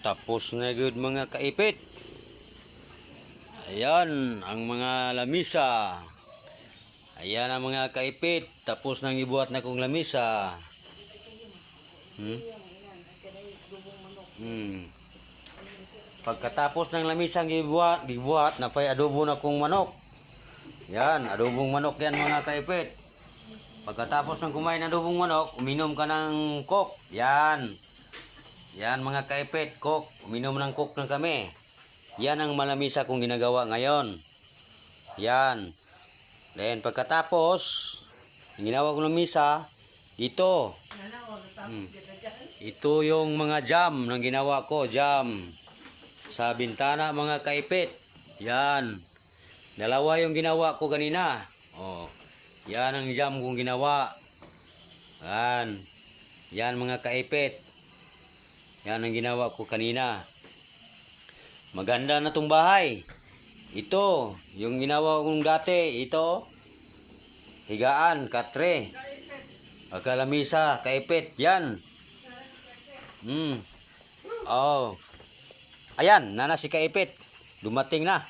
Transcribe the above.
Tapos na good mga kaipit. Ayan ang mga lamisa. Ayan ang mga kaipit. Tapos nang ibuhat na kong lamisa. Pagkatapos ng lamisang gibuhat na pay adobo na kong manok. Yan, adobong manok yan mga kaipit. Pagkatapos ng kumain ng adobong manok, uminom ka ng coke. Yan. Yan mga kaipit, coke. Uminom ng coke na kami. Yan ang malamisa kong ginagawa ngayon. Yan. Then pagkatapos, yung ginawa kong lamisa, ito. Ito yung mga jam ng ginawa ko, jam. Sa bintana mga kaipit. Yan. Dalawa yung ginawa ko kanina. Oh. Yan ang jam kong ginawa. Yan. Yan mga kaipit. Yan ang ginawa ko kanina. Maganda na tong bahay. Ito, yung ginawa kong dati, ito. Higaan, katre. Pagkalamisa, kaipit, yan. Oh. Ayan, nana si kaipit. Dumating na.